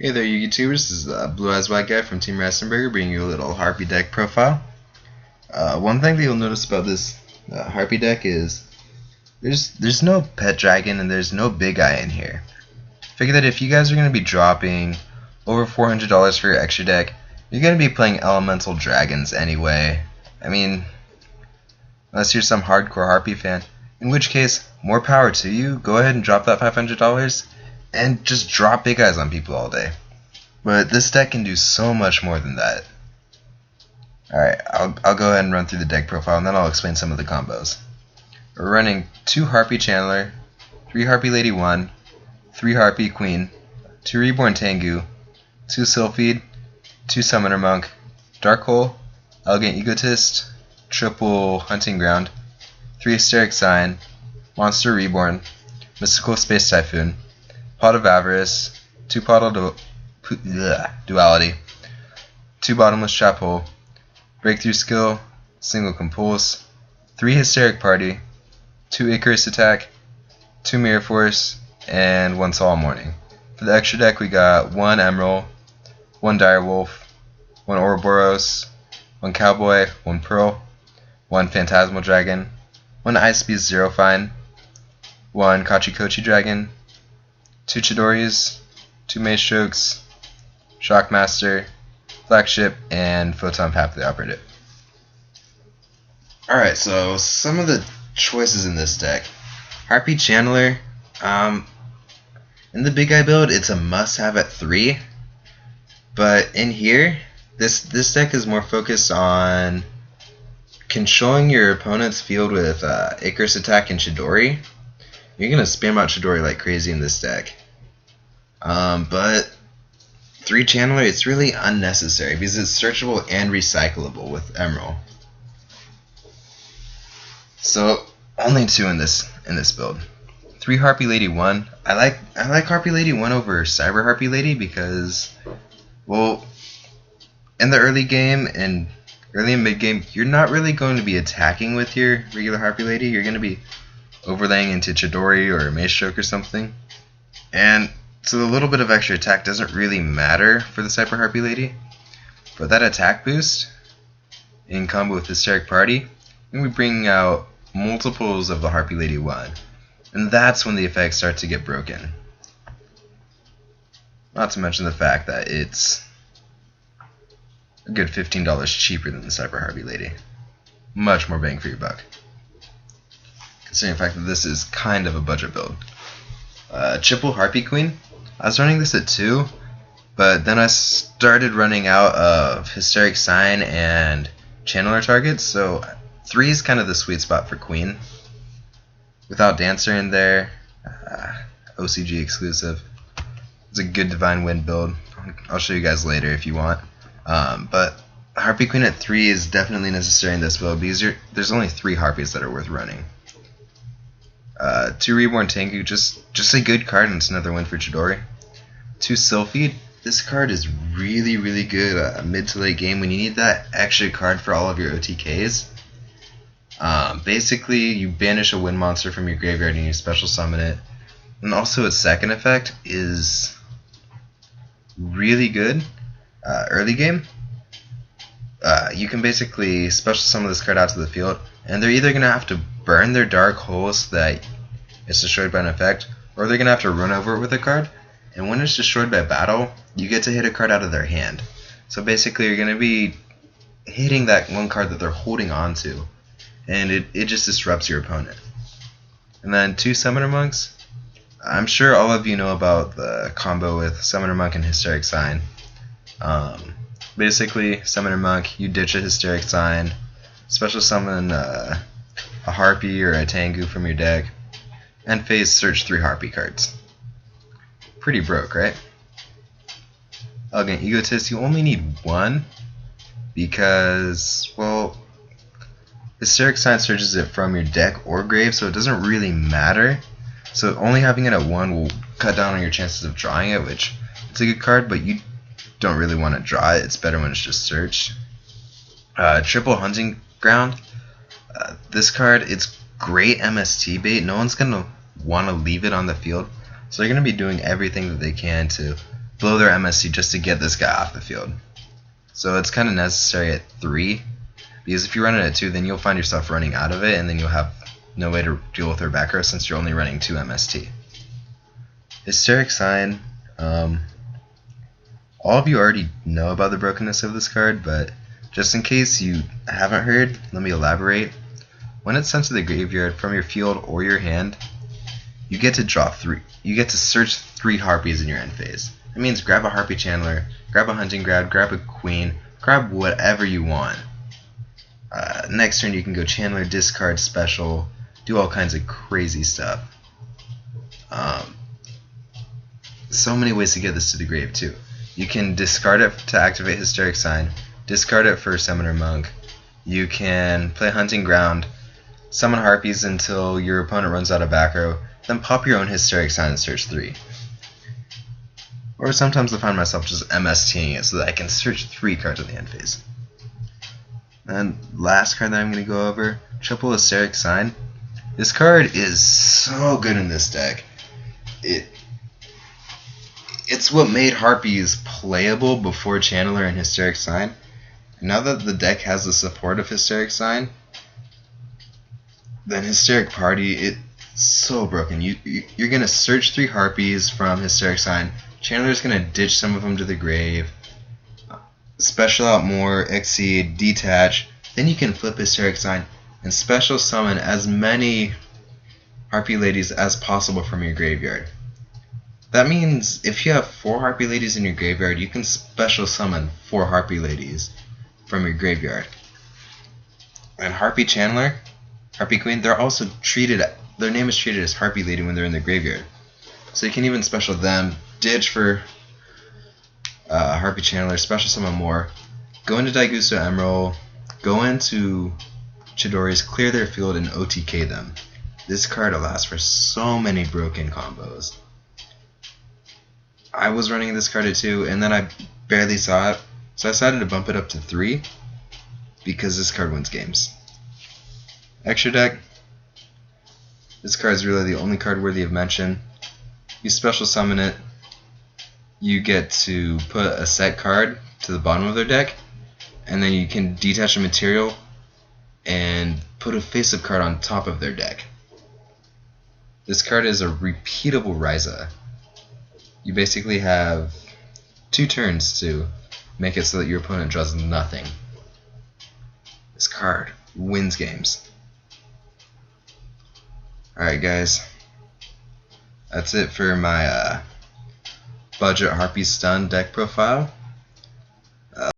Hey there, you YouTubers. This is Blue Eyes White Guy from TeamRiceAndBurgers bringing you a little Harpie deck profile. One thing that you'll notice about this Harpie deck is there's no pet dragon and there's no big eye in here. Figure that if you guys are going to be dropping over $400 for your extra deck, you're going to be playing elemental dragons anyway. I mean, unless you're some hardcore Harpie fan, in which case, more power to you. Go ahead and drop that $500 and just drop big eyes on people all day. But this deck can do so much more than that. Alright, I'll go ahead and run through the deck profile and then I'll explain some of the combos. We're running 2 Harpie Chandler, 3 Harpie Lady 1, 3 Harpie Queen, 2 Reborn Tengu, 2 Sylphid, 2 Summoner Monk, Dark Hole, Elegant Egotist, triple Hunting Ground, 3 Hysteric Sign, Monster Reborn, Mystical Space Typhoon, Pot of Avarice, 2 Pottle Duality, 2 Bottomless Trap Hole, Breakthrough Skill, Single Compulse, 3 Hysteric Party, 2 Icarus Attack, 2 Mirror Force, and 1 Soul Morning. For the extra deck we got 1 Emerald, 1 Direwolf, 1 Ouroboros, 1 Cowboy, 1 Pearl, 1 Phantasmal Dragon, 1 Ice Beast Zero Fine, 1 Kachikochi Dragon, 2 Chidoris, 2 Magestrokes, Shockmaster, Flagship, and Photon Path the Operative. Alright, so some of the choices in this deck. Harpie Chandler, in the Big Eye build, it's a must-have at 3. But in here, this deck is more focused on controlling your opponent's field with Icarus Attack and Chidori. You're going to spam out Chidori like crazy in this deck. But 3 Chandler, it's really unnecessary because it's searchable and recyclable with Emerald. So only 2 in this build. 3 Harpie Lady 1. I like Harpie Lady 1 over Cyber Harpie Lady because, well, in the early game and early and mid game, you're not really going to be attacking with your regular Harpie Lady. You're going to be overlaying into Chidori or Magestroke or something. And so the little bit of extra attack doesn't really matter for the Cyber Harpie Lady. But that attack boost in combo with Hysteric Party, and we bring out multiples of the Harpie Lady 1. And that's when the effects start to get broken. Not to mention the fact that it's a good $15 cheaper than the Cyber Harpie Lady. Much more bang for your buck, considering the fact that this is kind of a budget build. Triple Harpie Queen. I was running this at 2, but then I started running out of Hysteric Sign and Channeler targets, so 3 is kind of the sweet spot for Queen. Without Dancer in there, OCG exclusive. It's a good Divine Wind build. I'll show you guys later if you want. But Harpie Queen at 3 is definitely necessary in this build because there's only 3 Harpies that are worth running. 2 Reborn Tengu, just a good card, and it's another win for Chidori. 2 Sylphid. This card is really good mid to late game when you need that extra card for all of your OTKs. Basically, you banish a wind monster from your graveyard and you special summon it. And also its second effect is really good early game. You can basically special summon this card out to the field, and they're either going to have to burn their Dark Hole so that it's destroyed by an effect, or they're going to have to run over it with a card. And when it's destroyed by battle, you get to hit a card out of their hand. So basically you're going to be hitting that one card that they're holding on to, and it just disrupts your opponent. And then 2 Summoner Monks. I'm sure all of you know about the combo with Summoner Monk and Hysteric Sign. Basically, Summoner Monk, you ditch a Hysteric Sign, special summon a Harpie or a Tengu from your deck, and phase search 3 Harpie cards. Pretty broke, right? Elegant Egotist, you only need 1 because, well, Hysteric Sign searches it from your deck or grave, so it doesn't really matter. So only having it at 1 will cut down on your chances of drawing it, which it's a good card, but you don't really want to draw it. It's better when it's just searched. Triple Hunting Ground. This card, it's great MST bait. No one's going to want to leave it on the field, so they're going to be doing everything that they can to blow their MST just to get this guy off the field. So it's kind of necessary at 3, because if you run it at 2, then you'll find yourself running out of it, and then you'll have no way to deal with their back row since you're only running 2 MST. Hysteric Sign. All of you already know about the brokenness of this card, but just in case you haven't heard, let me elaborate. When it's sent to the graveyard from your field or your hand, you get to draw 3. You get to search 3 Harpies in your end phase. That means grab a Harpie Channeler, grab a Hunting Grab, grab a Queen, grab whatever you want. Next turn you can go Channeler, discard, special, do all kinds of crazy stuff. So many ways to get this to the grave too. You can discard it to activate Hysteric Sign, discard it for Summoner Monk. You can play Hunting Ground, summon Harpies until your opponent runs out of back row, then pop your own Hysteric Sign and search 3. Or sometimes I find myself just MSTing it so that I can search 3 cards in the end phase. And last card that I'm going to go over, Triple Hysteric Sign. This card is so good in this deck. It's what made Harpies playable before Channeler and Hysteric Sign. Now that the deck has the support of Hysteric Sign, then Hysteric Party, it's so broken. You're going to search 3 Harpies from Hysteric Sign. Channeler's going to ditch some of them to the grave. Special out more, exceed, detach. Then you can flip Hysteric Sign and special summon as many Harpie Ladies as possible from your graveyard. That means if you have 4 Harpie Ladies in your graveyard, you can special summon 4 Harpie Ladies from your graveyard. And Harpie Channeler, Harpie Queen, they're also treated, their name is treated as Harpie Lady when they're in the graveyard. So you can even special them, ditch for Harpie Channeler, special summon more, go into Daigusto Emerald, go into Chidori's, clear their field, and OTK them. This card allows for so many broken combos. I was running this card at 2, and then I barely saw it, so I decided to bump it up to 3, because this card wins games. Extra deck. This card is really the only card worthy of mention. You special summon it, you get to put a set card to the bottom of their deck, and then you can detach a material and put a face-up card on top of their deck. This card is a repeatable Ryza. You basically have 2 turns to make it so that your opponent draws nothing. This card wins games. Alright guys, that's it for my budget Harpie Stun deck profile.